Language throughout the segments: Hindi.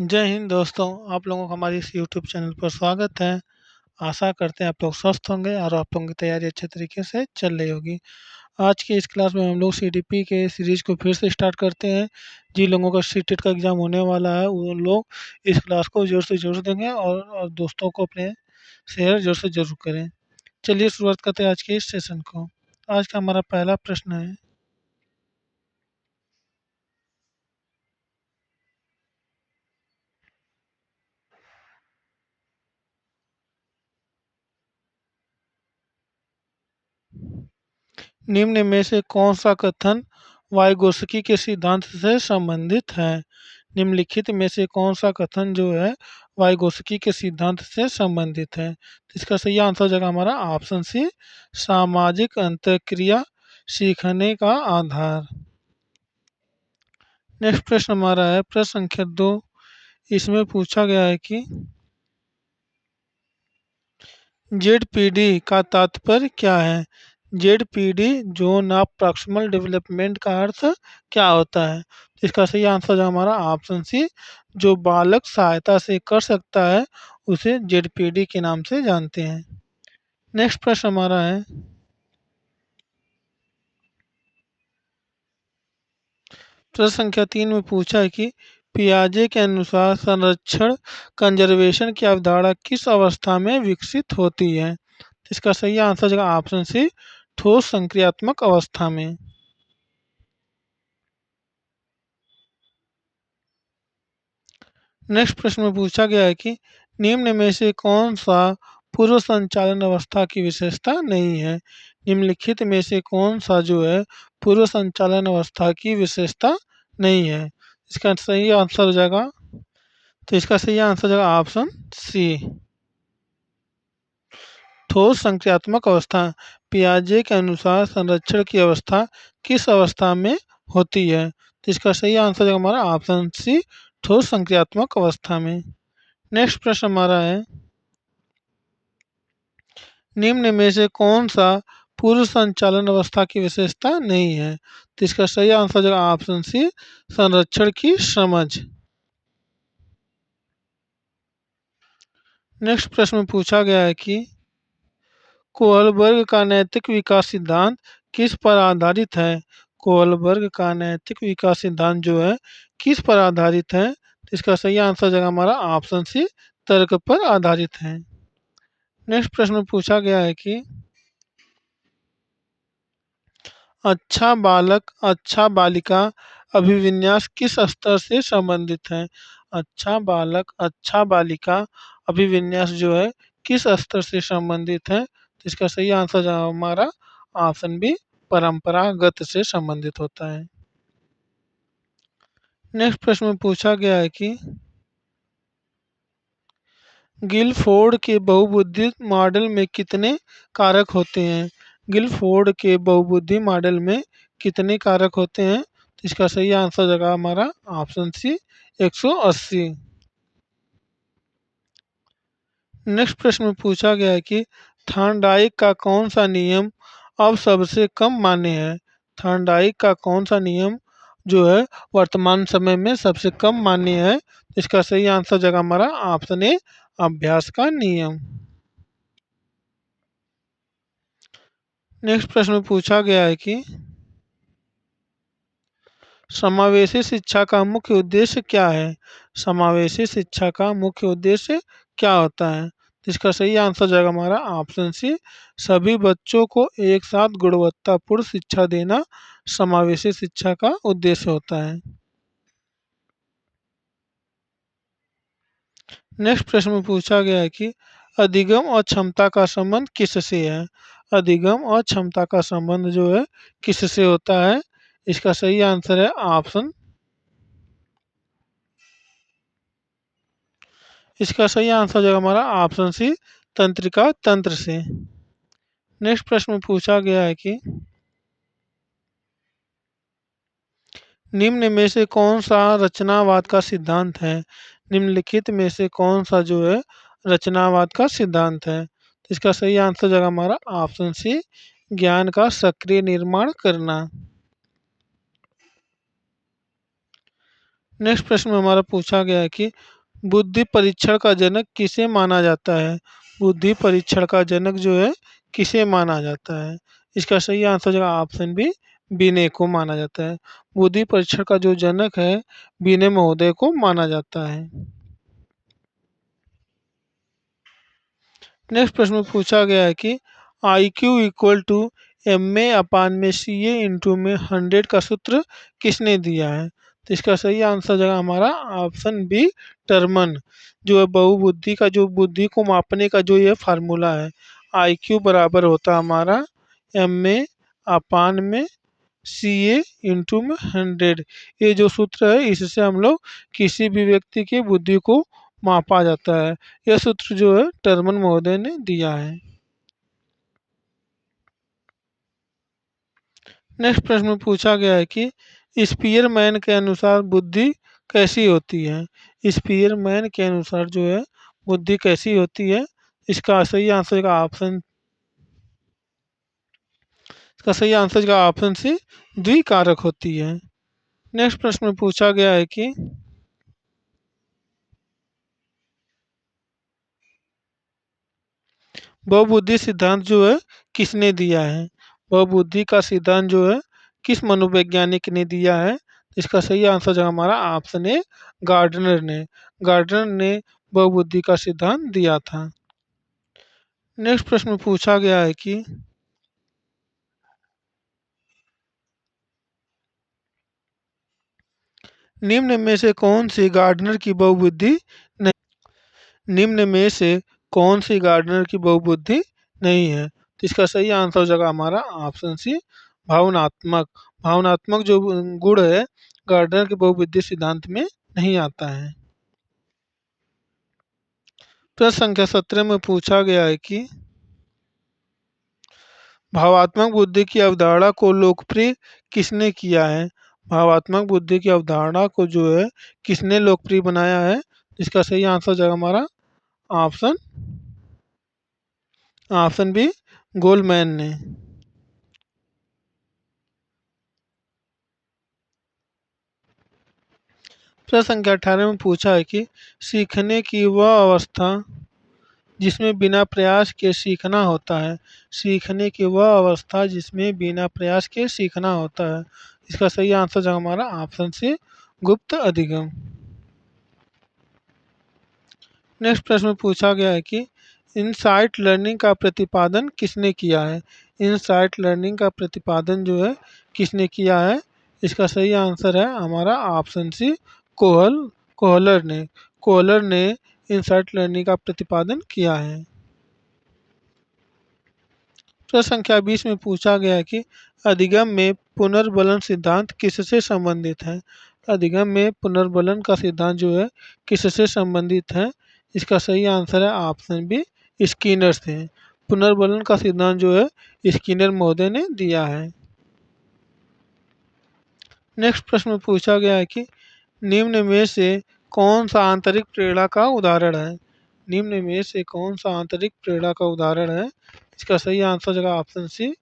जय हिंद दोस्तों, आप लोगों का हमारे इस यूट्यूब चैनल पर स्वागत है। आशा करते हैं आप लोग स्वस्थ होंगे और आप लोगों की तैयारी अच्छे तरीके से चल रही होगी। आज की इस क्लास में हम लोग सीडीपी के सीरीज को फिर से स्टार्ट करते हैं। जिन लोगों का सीटेट का एग्ज़ाम होने वाला है वो लोग इस क्लास को ज़ोर से ज़रूर देंगे और दोस्तों को अपने शेयर ज़रूर से ज़रूर करें। चलिए शुरुआत करते हैं आज के इस सेशन को। आज का हमारा पहला प्रश्न है, निम्न में से कौन सा कथन वाइगोत्स्की के सिद्धांत से संबंधित है? निम्नलिखित में से कौन सा कथन जो है वाइगोत्स्की के सिद्धांत से संबंधित है? तो इसका सही आंसर हो जाएगा हमारा ऑप्शन सी, सामाजिक अंतःक्रिया सीखने का आधार। नेक्स्ट प्रश्न हमारा है प्रश्न संख्या 2। इसमें पूछा गया है कि जेडपीडी का तात्पर्य क्या है? ZPD zone of proximal development का अर्थ क्या होता है? तो इसका सही आंसर जो हमारा ऑप्शन सी, जो बालक सहायता से कर सकता है उसे जेडपीडी के नाम से जानते हैं। नेक्स्ट प्रश्न हमारा है प्रश्न संख्या 3 में पूछा है कि पियाजे के अनुसार संरक्षण कंजर्वेशन की अवधारणा किस अवस्था में विकसित होती है? इसका सही आंसर है ऑप्शन सी, ठोस संक्रियात्मक अवस्था में। नेक्स्ट प्रश्न में पूछा गया है कि निम्न में से कौन सा पूर्व संचालन अवस्था की विशेषता नहीं है? निम्नलिखित में से कौन सा जो है पूर्व संचालन अवस्था की विशेषता नहीं है? इसका सही आंसर हो जाएगा, तो इसका सही आंसर हो जाएगा ऑप्शन सी, ठोस संक्रियात्मक अवस्था। पियाजे के अनुसार संरक्षण की अवस्था किस अवस्था में होती है? तो इसका सही आंसर है हमारा ऑप्शन सी, ठोस संक्रियात्मक अवस्था में। नेक्स्ट प्रश्न हमारा है निम्न में से कौन सा पूर्व संचालन अवस्था की विशेषता नहीं है? तो इसका सही आंसर है ऑप्शन सी, संरक्षण की समझ। नेक्स्ट प्रश्न में पूछा गया है कि कोहलबर्ग का नैतिक विकास सिद्धांत किस पर आधारित है? कोहलबर्ग का नैतिक विकास सिद्धांत जो है किस पर आधारित है? तो इसका सही आंसर है हमारा ऑप्शन सी, तर्क पर आधारित है। नेक्स्ट प्रश्न में पूछा गया है कि अच्छा बालक अच्छा बालिका अभिविन्यास किस स्तर से संबंधित है? अच्छा बालक अच्छा बालिका अभिविन्यास जो है किस स्तर से संबंधित है? तो इसका सही आंसर जो हमारा ऑप्शन बी, परंपरागत से संबंधित होता है। नेक्स्ट प्रश्न में पूछा गया है कि गिलफोर्ड के बहुबुद्धि मॉडल में कितने कारक होते हैं? गिलफोर्ड के बहुबुद्धि मॉडल में कितने कारक होते हैं? तो इसका सही आंसर जगह हमारा ऑप्शन सी, 180। नेक्स्ट प्रश्न में पूछा गया है कि थॉर्नडाइक का कौन सा नियम अब सबसे कम मान्य है? थॉर्नडाइक का कौन सा नियम जो है वर्तमान समय में सबसे कम मान्य है? इसका सही आंसर जगह हमारा ऑप्शन ए, अभ्यास का नियम। नेक्स्ट प्रश्न में पूछा गया है कि समावेशी शिक्षा का मुख्य उद्देश्य क्या है? समावेशी शिक्षा का मुख्य उद्देश्य क्या होता है? तो इसका सही आंसर जाएगा हमारा ऑप्शन सी, सभी बच्चों को एक साथ गुणवत्तापूर्ण शिक्षा देना समावेशी शिक्षा का उद्देश्य होता है। नेक्स्ट प्रश्न में पूछा गया है कि अधिगम और क्षमता का संबंध किससे है? अधिगम और क्षमता का संबंध जो है किससे होता है? इसका सही आंसर है ऑप्शन, इसका सही आंसर जो हमारा ऑप्शन सी, तंत्रिका तंत्र से। नेक्स्ट प्रश्न में पूछा गया है कि निम्न में से कौन सा रचनावाद का सिद्धांत है? निम्नलिखित में से कौन सा जो है रचनावाद का सिद्धांत है? तो इसका सही आंसर जगह हमारा ऑप्शन सी, ज्ञान का सक्रिय निर्माण करना। नेक्स्ट प्रश्न में हमारा पूछा गया है कि बुद्धि परीक्षण का जनक किसे माना जाता है? बुद्धि परीक्षण का जनक जो है किसे माना जाता है? इसका सही आंसर जो है ऑप्शन बी, विनय को माना जाता है। बुद्धि परीक्षण का जो जनक है विनय महोदय को माना जाता है। नेक्स्ट प्रश्न में पूछा गया है कि I Q equal to M A upon में सी ए इंटू में 100 का सूत्र किसने दिया है? तो इसका सही आंसर जो है हमारा ऑप्शन बी, टर्मन। जो है बहुबुद्धि का जो बुद्धि को मापने का जो ये फार्मूला है, आई क्यू बराबर होता है हमारा एम ए अपान में सी ए इंटू में 100। ये जो सूत्र है इससे हम लोग किसी भी व्यक्ति की बुद्धि को मापा जाता है। यह सूत्र जो है टर्मन महोदय ने दिया है। नेक्स्ट प्रश्न में पूछा गया है कि स्पीयरमैन के अनुसार बुद्धि कैसी होती है? स्पीयरमैन के अनुसार जो है बुद्धि कैसी होती है? इसका सही आंसर का ऑप्शन इसका सही आंसर का ऑप्शन सी, द्विकारक होती है। नेक्स्ट प्रश्न में पूछा गया है कि बहुबुद्धि सिद्धांत जो है किसने दिया है? बहुबुद्धि का सिद्धांत जो है किस मनोवैज्ञानिक ने दिया है? इसका सही आंसर जो हमारा ऑप्शन है, गार्डनर ने। गार्डनर ने बहुबुद्धि का सिद्धांत दिया था। नेक्स्ट प्रश्न में पूछा गया है कि निम्न में से कौन सी गार्डनर की बहुबुद्धि नहीं? निम्न में से कौन सी गार्डनर की बहुबुद्धि नहीं है? तो इसका सही आंसर हो जाएगा हमारा ऑप्शन सी, भावनात्मक। भावनात्मक जो गुण है गार्डनर के बहुबुद्धि सिद्धांत में नहीं आता है। प्रश्न संख्या 17 में पूछा गया है कि भावात्मक बुद्धि की अवधारणा को लोकप्रिय किसने किया है? भावात्मक बुद्धि की अवधारणा को जो है किसने लोकप्रिय बनाया है? इसका सही आंसर हो जाएगा हमारा ऑप्शन ऑप्शन बी, गोलमैन ने। प्रश्न संख्या 18 में पूछा है कि सीखने की वह अवस्था जिसमें बिना प्रयास के सीखना होता है। सीखने की वह अवस्था जिसमें बिना प्रयास के सीखना होता है। इसका सही आंसर जो हमारा ऑप्शन सी, गुप्त अधिगम। नेक्स्ट प्रश्न में पूछा गया है कि इनसाइट लर्निंग का प्रतिपादन किसने किया है? इनसाइट लर्निंग का प्रतिपादन जो है किसने किया है? इसका सही आंसर है हमारा ऑप्शन सी, कोहलर ने। कोहलर ने इनसाइट लर्निंग का प्रतिपादन किया है। प्रश्न संख्या 20 में पूछा गया है कि अधिगम में पुनर्बलन सिद्धांत किससे संबंधित है? अधिगम में पुनर्बलन का सिद्धांत जो है किससे संबंधित है? इसका सही आंसर है ऑप्शन बी, स्किनर से। पुनर्बलन का सिद्धांत जो है स्किनर महोदय ने दिया है। नेक्स्ट प्रश्न में पूछा गया है कि निम्न में से कौन सा आंतरिक प्रेरणा का उदाहरण है? निम्न में से कौन सा आंतरिक प्रेरणा का उदाहरण है? इसका सही आंसर जगह ऑप्शन सी,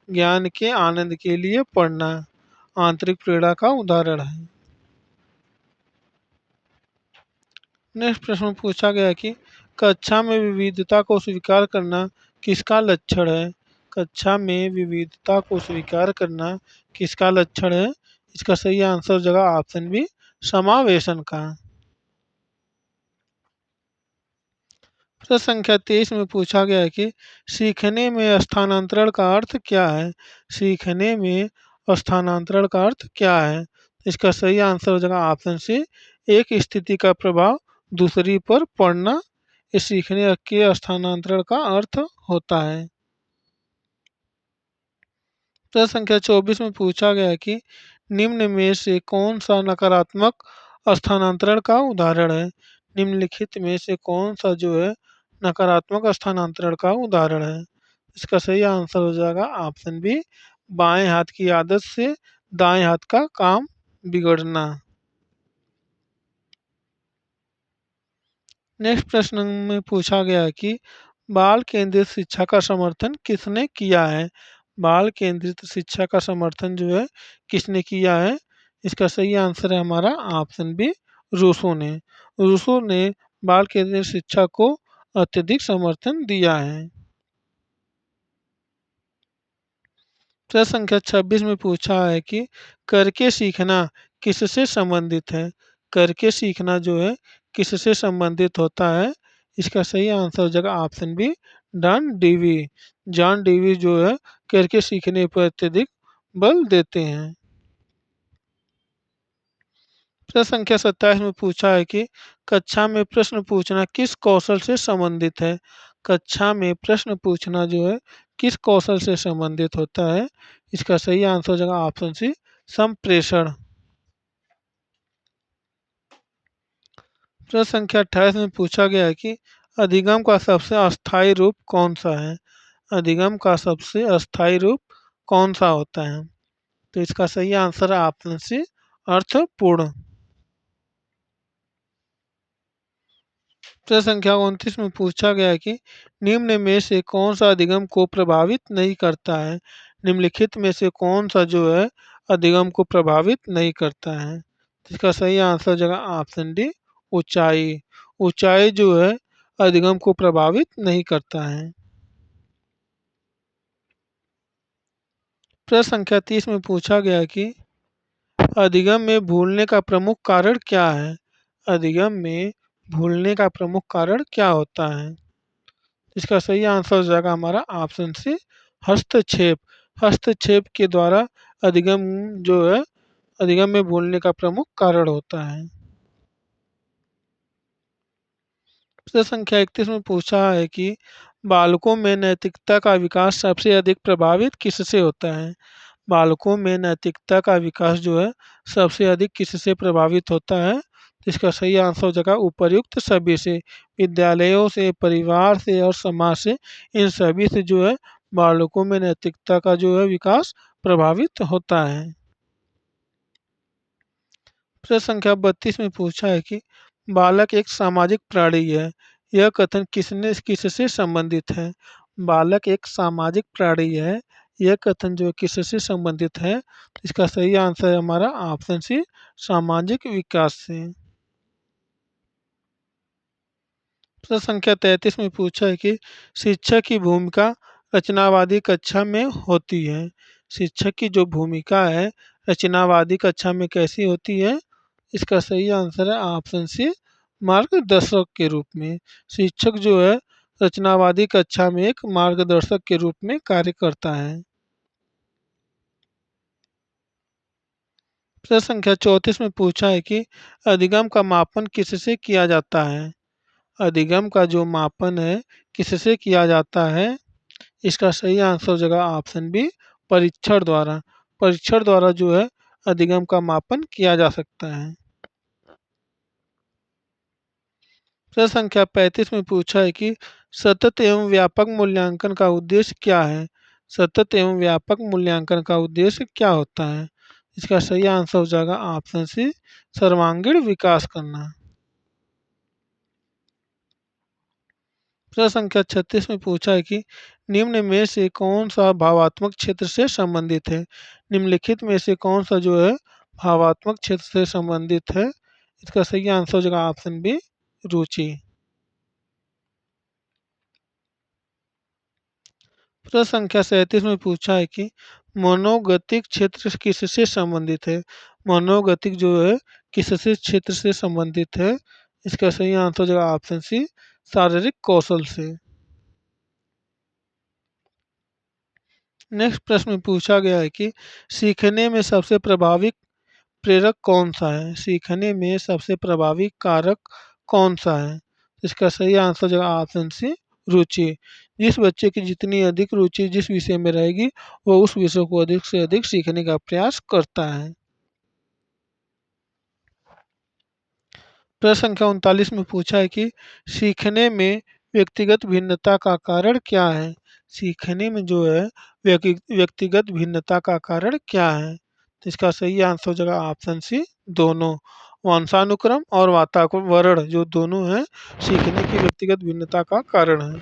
ज्ञान के आनंद के लिए पढ़ना आंतरिक प्रेरणा का उदाहरण है। नेक्स्ट प्रश्न पूछा गया है कि कक्षा में विविधता को स्वीकार करना किसका लक्षण है? कक्षा में विविधता को स्वीकार करना किसका लक्षण है? इसका सही आंसर जगह ऑप्शन बी, समावेशन का। प्रश्न संख्या 23 में पूछा गया है कि सीखने में स्थानांतरण का अर्थ क्या है? सीखने में स्थानांतरण का अर्थ क्या है? इसका सही आंसर हो जाएगा ऑप्शन सी, एक स्थिति का प्रभाव दूसरी पर पड़ना। इस सीखने के स्थानांतरण का अर्थ होता है। प्रश्न संख्या 24 में पूछा गया है कि निम्न में से कौन सा नकारात्मक स्थानांतरण का उदाहरण है? निम्नलिखित में से कौन सा जो है नकारात्मक स्थानांतरण का उदाहरण है? इसका सही आंसर हो जाएगा ऑप्शन बी, बाएं हाथ की आदत से दाएं हाथ का काम बिगड़ना। नेक्स्ट प्रश्न में पूछा गया है कि बाल केंद्रित शिक्षा का समर्थन किसने किया है? बाल केंद्रित शिक्षा का समर्थन जो है किसने किया है? इसका सही आंसर है हमारा ऑप्शन बी, रूसो ने। रूसो ने बाल केंद्रित शिक्षा को अत्यधिक समर्थन दिया है। प्रश्न संख्या 26 में पूछा है कि करके सीखना किससे संबंधित है। करके सीखना जो है किससे संबंधित होता है। इसका सही आंसर हो जाएगा option B, Don Dewey. John Dewey जो है करके सीखने पर अत्यधिक बल देते हैं। प्रश्न संख्या 27 में पूछा है कि कक्षा में प्रश्न पूछना किस कौशल से संबंधित है। कक्षा में प्रश्न पूछना जो है किस कौशल से संबंधित होता है। इसका सही आंसर हो जाएगा ऑप्शन सी, संप्रेषण। प्रश्न संख्या 28 में पूछा गया है कि अधिगम का सबसे अस्थायी रूप कौन सा है। अधिगम का सबसे अस्थायी रूप कौन सा होता है। तो इसका सही आंसर है ऑप्शन सी, अर्थपूर्ण। प्रश्न संख्या 29 में पूछा गया है कि निम्न में से कौन सा अधिगम को प्रभावित नहीं करता है। निम्नलिखित में से कौन सा जो है अधिगम को प्रभावित नहीं करता है। तो इसका सही आंसर जगह ऑप्शन डी, ऊंचाई। ऊंचाई जो है अधिगम को प्रभावित नहीं करता है। प्रश्न संख्या 30 में पूछा गया है कि अधिगम में भूलने का प्रमुख कारण क्या है। अधिगम में भूलने का प्रमुख कारण क्या होता है। इसका सही आंसर हो जाएगा हमारा ऑप्शन सी, हस्तक्षेप। हस्तक्षेप के द्वारा अधिगम जो है अधिगम में भूलने का प्रमुख कारण होता है। प्रश्न संख्या 31 में पूछा है कि बालकों में नैतिकता का विकास सबसे अधिक प्रभावित किससे होता है। बालकों में नैतिकता का विकास जो है सबसे अधिक किससे प्रभावित होता है। तो इसका सही आंसर हो जाएगा उपर्युक्त सभी से। विद्यालयों से, परिवार से और समाज से, इन सभी से जो है बालकों में नैतिकता का जो है विकास प्रभावित होता है। प्रश्न संख्या 32 में पूछा है कि बालक एक सामाजिक प्राणी है। यह कथन किससे संबंधित है। बालक एक सामाजिक प्राणी है। यह कथन जो है किससे संबंधित है। इसका सही आंसर है हमारा ऑप्शन सी, सामाजिक विकास से। प्रश्न संख्या 33 में पूछा है कि शिक्षक की भूमिका रचनावादी कक्षा में होती है। शिक्षक की जो भूमिका है रचनावादी कक्षा में कैसी होती है। इसका सही आंसर है ऑप्शन सी, मार्गदर्शक के रूप में। शिक्षक जो है रचनावादी कक्षा में एक मार्गदर्शक के रूप में कार्य करता है। प्रश्न संख्या 34 में पूछा है कि अधिगम का मापन किससे किया जाता है। अधिगम का जो मापन है किससे किया जाता है। इसका सही आंसर हो जाएगा ऑप्शन बी, परीक्षण द्वारा। परीक्षण द्वारा जो है अधिगम का मापन किया जा सकता है। प्रश्न संख्या 35 में पूछा है कि सतत एवं व्यापक मूल्यांकन का उद्देश्य क्या है। सतत एवं व्यापक मूल्यांकन का उद्देश्य क्या होता है। इसका सही आंसर हो जाएगा ऑप्शन सी, सर्वांगीण विकास करना। प्रश्न संख्या 36 में पूछा है कि निम्न में से कौन सा भावात्मक क्षेत्र से संबंधित है। निम्नलिखित में से कौन सा जो है भावात्मक क्षेत्र से संबंधित है। इसका सही आंसर हो जाएगा ऑप्शन बी, रुचि। प्रश्न संख्या 37 में पूछा है कि मनोगतिक क्षेत्र किससे संबंधित है। मनोगतिक जो है किससे क्षेत्र से संबंधित है। इसका सही आंसर हो जाएगा ऑप्शन सी, शारीरिक कौशल से। नेक्स्ट प्रश्न में पूछा गया है कि सीखने में सबसे प्रभावी प्रेरक कौन सा है। सीखने में सबसे प्रभावी कारक कौन सा है। इसका सही आंसर जो ऑप्शन सी, रुचि। जिस बच्चे की जितनी अधिक रुचि जिस विषय में रहेगी वो उस विषय को अधिक से अधिक सीखने का प्रयास करता है। प्रश्न संख्या 39 में पूछा है कि सीखने में व्यक्तिगत भिन्नता का कारण क्या है। सीखने में जो है व्यक्तिगत भिन्नता का कारण क्या है। तो इसका सही आंसर हो जाएगा ऑप्शन सी, दोनों। वंशानुक्रम और वातावरण जो दोनों हैं सीखने की व्यक्तिगत भिन्नता का कारण है।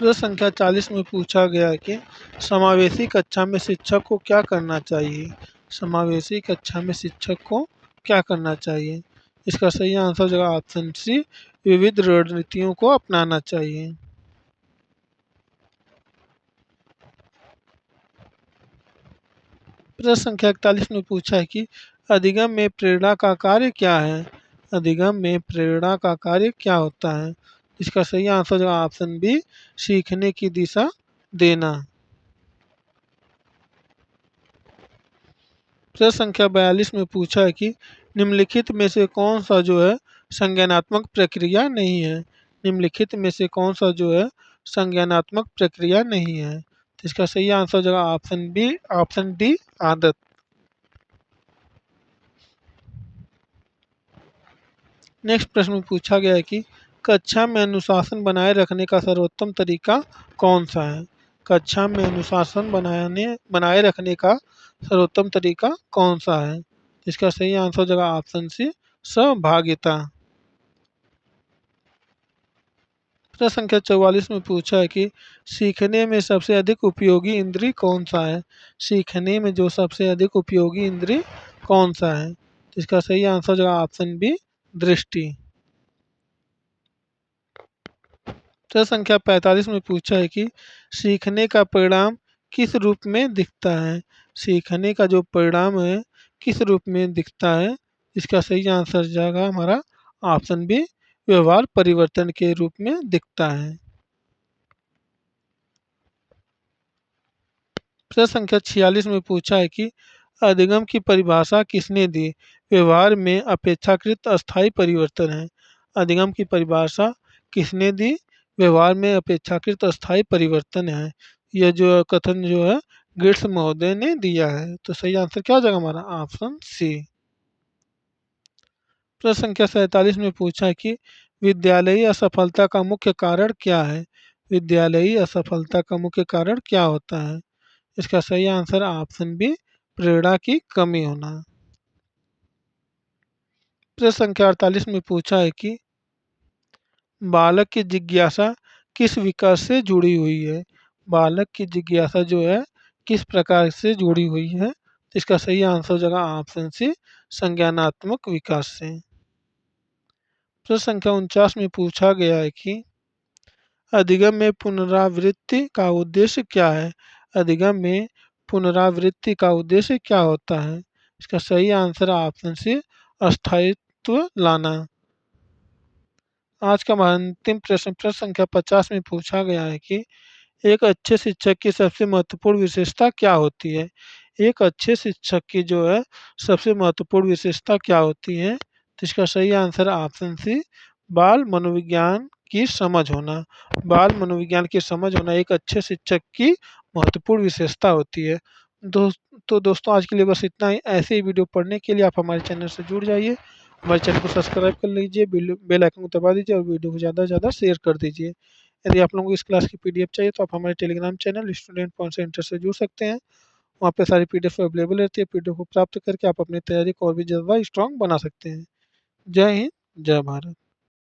प्रश्न संख्या 40 में पूछा गया है कि समावेशी कक्षा में शिक्षक को क्या करना चाहिए? समावेशी कक्षा में शिक्षक को क्या करना चाहिए? इसका सही आंसर जो है ऑप्शन सी, विविध रणनीतियों को अपनाना चाहिए। प्रश्न संख्या 41 में पूछा है कि अधिगम में प्रेरणा का कार्य क्या है? अधिगम में प्रेरणा का कार्य क्या होता है? इसका सही आंसर जो है ऑप्शन बी, सीखने की दिशा देना। प्रश्न संख्या 42 में पूछा है कि निम्नलिखित में से कौन सा जो है संज्ञानात्मक प्रक्रिया नहीं है? निम्नलिखित में से कौन सा जो है संज्ञानात्मक प्रक्रिया नहीं है? तो इसका सही आंसर जो है ऑप्शन बी, ऑप्शन डी, आदत। नेक्स्ट प्रश्न में पूछा गया है कि कक्षा में अनुशासन बनाए रखने का सर्वोत्तम तरीका कौन सा है? कक्षा में अनुशासन बनाए रखने का सर्वोत्तम तरीका कौन सा है? इसका सही आंसर जगह ऑप्शन सी, सहभागिता। प्रश्न संख्या 44 में पूछा है कि सीखने में सबसे अधिक उपयोगी इंद्री कौन सा है? सीखने में जो सबसे अधिक उपयोगी इंद्री कौन सा है? इसका सही आंसर जगह ऑप्शन बी, दृष्टि। प्रश्न संख्या 45 में पूछा है कि सीखने का परिणाम किस रूप में दिखता है? सीखने का जो परिणाम है किस रूप में दिखता है? इसका सही आंसर जाएगा हमारा ऑप्शन बी, व्यवहार परिवर्तन के रूप में दिखता है। प्रश्न संख्या 46 में पूछा है कि अधिगम की परिभाषा किसने दी? व्यवहार में अपेक्षाकृत अस्थायी परिवर्तन है। अधिगम की परिभाषा किसने दी? व्यवहार में अपेक्षाकृत अस्थायी परिवर्तन है। यह जो कथन जो है गिट्स महोदय ने दिया है। तो सही आंसर क्या हो जाएगा हमारा ऑप्शन सी। प्रश्न संख्या 47 में पूछा है कि विद्यालयी असफलता का मुख्य कारण क्या है? विद्यालयी असफलता का मुख्य कारण क्या होता है? इसका सही आंसर ऑप्शन बी, प्रेरणा की कमी होना। प्रश्न संख्या 48 में पूछा है कि बालक की जिज्ञासा किस विकास से जुड़ी हुई है? बालक की जिज्ञासा जो है किस प्रकार से जुड़ी हुई है? इसका सही आंसर जगह ऑप्शन सी, संज्ञानात्मक विकास से। प्रश्न संख्या 49 में पूछा गया है कि अधिगम में पुनरावृत्ति का उद्देश्य क्या है? अधिगम में पुनरावृत्ति का उद्देश्य क्या होता है? इसका सही आंसर ऑप्शन सी, अस्थायित्व लाना। आज का हमारा अंतिम प्रश्न प्रश्न संख्या 50 में पूछा गया है कि एक अच्छे शिक्षक की सबसे महत्वपूर्ण विशेषता क्या होती है? एक अच्छे शिक्षक की जो है सबसे महत्वपूर्ण विशेषता क्या होती है? तो इसका सही आंसर ऑप्शन सी, बाल मनोविज्ञान की समझ होना। बाल मनोविज्ञान की समझ होना एक अच्छे शिक्षक की महत्वपूर्ण विशेषता होती है। तो दोस्तों आज के लिए बस इतना ही। ऐसे ही वीडियो पढ़ने के लिए आप हमारे चैनल से जुड़ जाइए, हमारे चैनल को सब्सक्राइब कर लीजिए, बेल आइकन को दबा दीजिए और वीडियो को ज़्यादा से ज़्यादा शेयर कर दीजिए। यदि आप लोगों को इस क्लास की पीडीएफ चाहिए तो आप हमारे Telegram channel student point centre से जुड़ सकते हैं। वहाँ पे सारी पीडीएफ अवेलेबल रहती है। पीडीएफ को प्राप्त करके आप अपनी तैयारी को और भी ज़्यादा स्ट्रांग बना सकते हैं। जय हिंद, जय भारत।